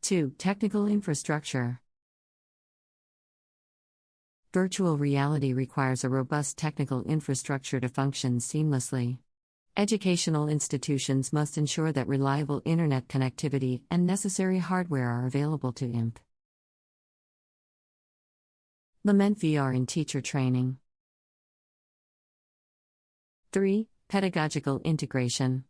2. Technical infrastructure. Virtual reality requires a robust technical infrastructure to function seamlessly. Educational institutions must ensure that reliable internet connectivity and necessary hardware are available to IMP. Implement VR in teacher training. 3. Pedagogical integration.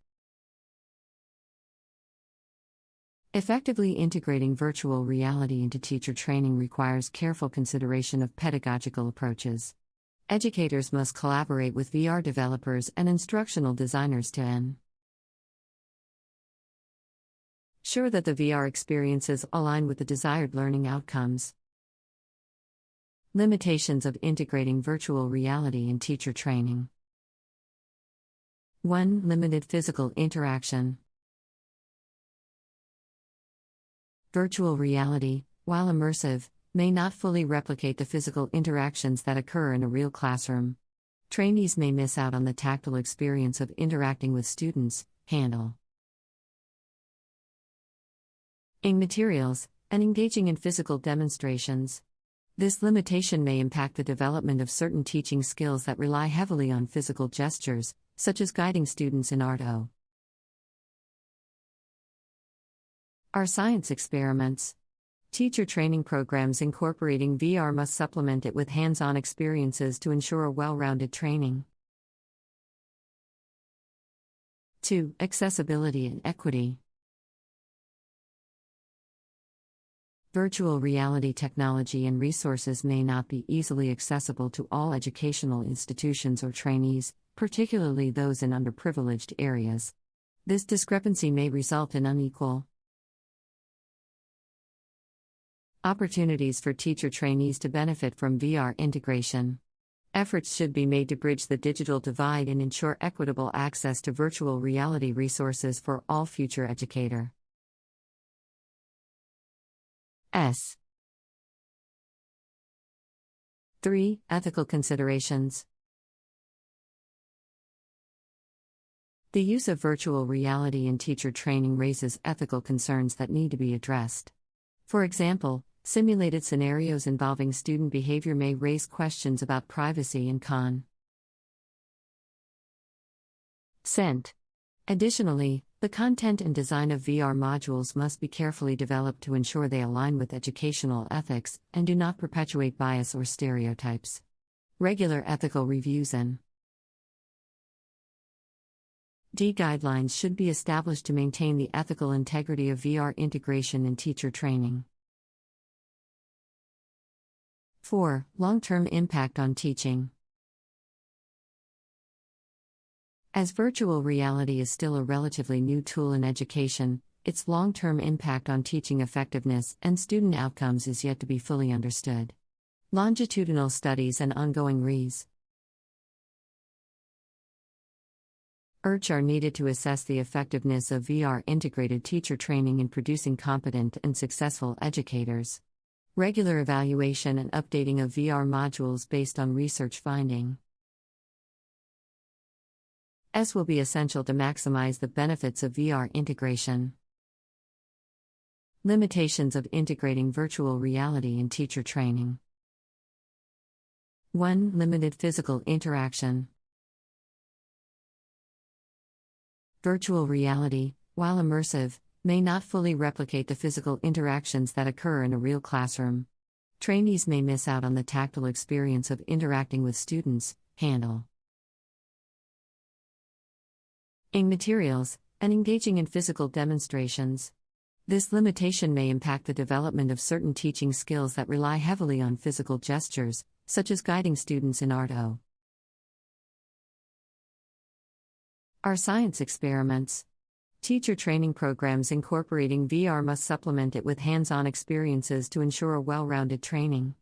Effectively integrating virtual reality into teacher training requires careful consideration of pedagogical approaches. Educators must collaborate with VR developers and instructional designers to ensure that the VR experiences align with the desired learning outcomes. Limitations of integrating virtual reality in teacher training. 1. Limited physical interaction. Virtual reality, while immersive, may not fully replicate the physical interactions that occur in a real classroom. Trainees may miss out on the tactile experience of interacting with students, handling materials, and engaging in physical demonstrations. This limitation may impact the development of certain teaching skills that rely heavily on physical gestures, such as guiding students in art. Our science experiments. Teacher training programs incorporating VR must supplement it with hands-on experiences to ensure a well-rounded training. 2. Accessibility and equity. Virtual reality technology and resources may not be easily accessible to all educational institutions or trainees, particularly those in underprivileged areas. This discrepancy may result in unequal opportunities for teacher trainees to benefit from VR integration. Efforts should be made to bridge the digital divide and ensure equitable access to virtual reality resources for all future educators. 3. Ethical considerations. The use of virtual reality in teacher training raises ethical concerns that need to be addressed. For example, simulated scenarios involving student behavior may raise questions about privacy and consent. Additionally, the content and design of VR modules must be carefully developed to ensure they align with educational ethics and do not perpetuate bias or stereotypes. Regular ethical reviews and guidelines should be established to maintain the ethical integrity of VR integration in teacher training. 4. Long-term impact on teaching. As virtual reality is still a relatively new tool in education, its long-term impact on teaching effectiveness and student outcomes is yet to be fully understood. Longitudinal studies and ongoing research are needed to assess the effectiveness of VR integrated teacher training in producing competent and successful educators. Regular evaluation and updating of VR modules based on research findings will be essential to maximize the benefits of VR integration. Limitations of integrating virtual reality in teacher training. 1. Limited physical interaction. Virtual reality, while immersive, may not fully replicate the physical interactions that occur in a real classroom. Trainees may miss out on the tactile experience of interacting with students, handling materials, and engaging in physical demonstrations. This limitation may impact the development of certain teaching skills that rely heavily on physical gestures, such as guiding students in art. Our science experiments. Teacher training programs incorporating VR must supplement it with hands-on experiences to ensure a well-rounded training.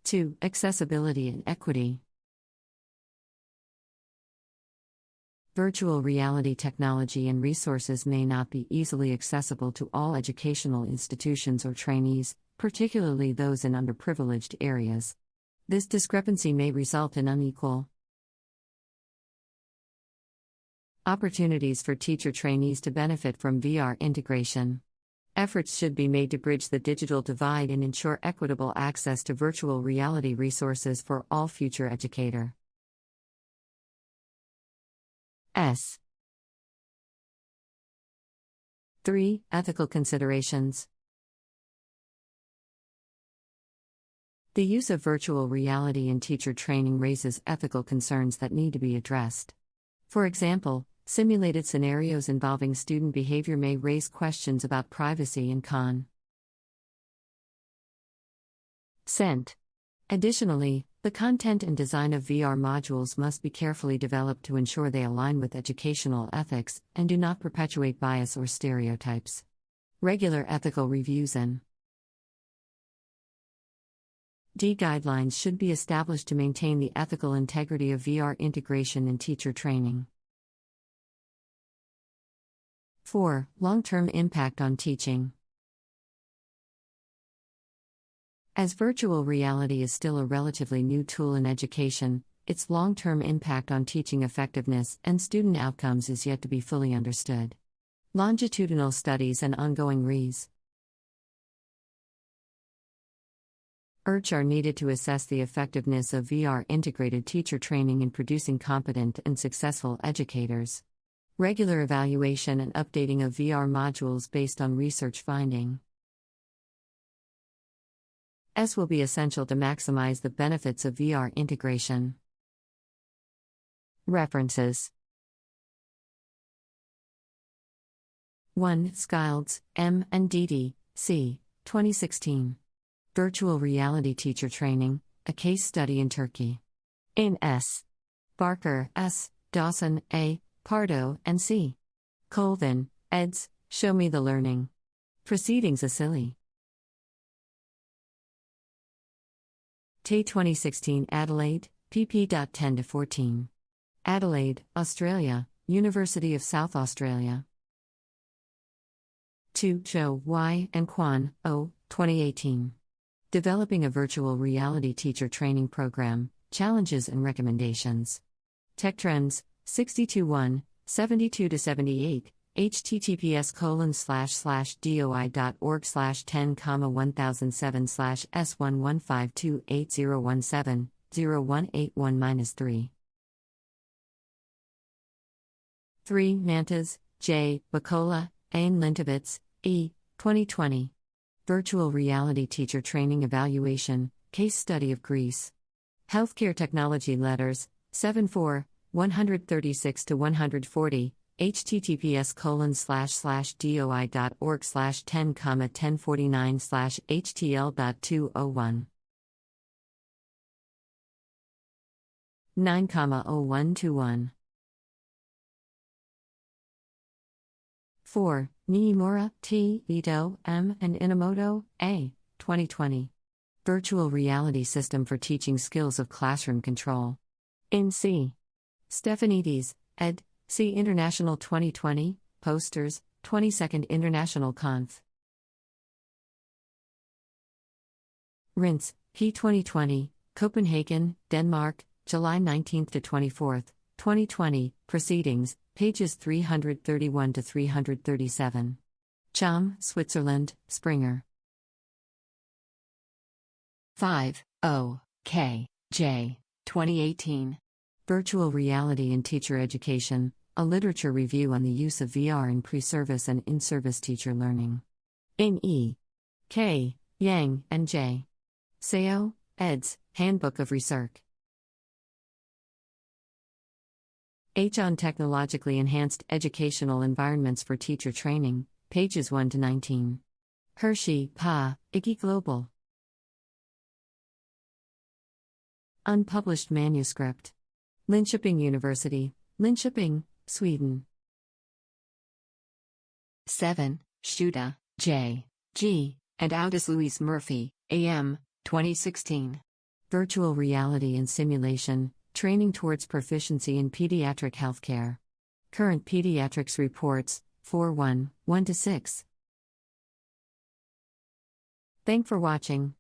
2. Accessibility and equity. Virtual reality technology and resources may not be easily accessible to all educational institutions or trainees, particularly those in underprivileged areas. This discrepancy may result in unequal Opportunities for teacher trainees to benefit from VR integration. Efforts should be made to bridge the digital divide and ensure equitable access to virtual reality resources for all future educator. 3. Ethical considerations. The use of virtual reality in teacher training raises ethical concerns that need to be addressed. For example, simulated scenarios involving student behavior may raise questions about privacy and consent. Additionally, the content and design of VR modules must be carefully developed to ensure they align with educational ethics and do not perpetuate bias or stereotypes. Regular ethical reviews and guidelines should be established to maintain the ethical integrity of VR integration in teacher training. 4. Long-term impact on teaching. As virtual reality is still a relatively new tool in education, its long-term impact on teaching effectiveness and student outcomes is yet to be fully understood. Longitudinal studies and ongoing research are needed to assess the effectiveness of VR integrated teacher training in producing competent and successful educators. Regular evaluation and updating of VR modules based on research findings will be essential to maximize the benefits of VR integration. References. 1. Skilds, M. and Didi, C. 2016. Virtual Reality Teacher Training, A Case Study in Turkey. In S. Barker, S. Dawson, A. Pardo, and C. Colvin, eds. Show Me the Learning. Proceedings Acili. Tay 2016 Adelaide, pp. 10-14. Adelaide, Australia, University of South Australia. 2. Zhou, Y. and Quan, O. 2018. Developing a Virtual Reality Teacher Training Program, Challenges and Recommendations. Tech Trends, 62-1, 72-78, https://doi.org/10,1007/S115280170-181-3. 3. Mantas, J., Bacola, Ain Lintovitz, E. 2020. Virtual Reality Teacher Training Evaluation, Case Study of Greece. Healthcare Technology Letters, 74, 136-140, https://doi.org/10,1049/htl.201. 9,0121. 4. Niimura, T., Ito, M., and Inamoto, A. 2020. Virtual Reality System for Teaching Skills of Classroom Control. In C. Stephanides, ed. C. International 2020, Posters, 22nd International Conf. Rintz, P. 2020, Copenhagen, Denmark, July 19-24, 2020, Proceedings, pages 331-337. Cham, Switzerland, Springer. 5. O. K. J. 2018. Virtual Reality in Teacher Education, a literature review on the use of VR in pre-service and in-service teacher learning. In E. K. Yang, and J. Seo, eds., Handbook of Research. H. On Technologically Enhanced Educational Environments for Teacher Training, pages 1-19. Hershey, Pa, Iggy Global. Unpublished manuscript. Linköping University, Linköping, Sweden. 7. Schuda, J. G., and Audis Louise Murphy, A.M., 2016. Virtual Reality and Simulation, Training Towards Proficiency in Pediatric Healthcare. Current Pediatrics Reports, 4-1, 1-6. Thanks for watching.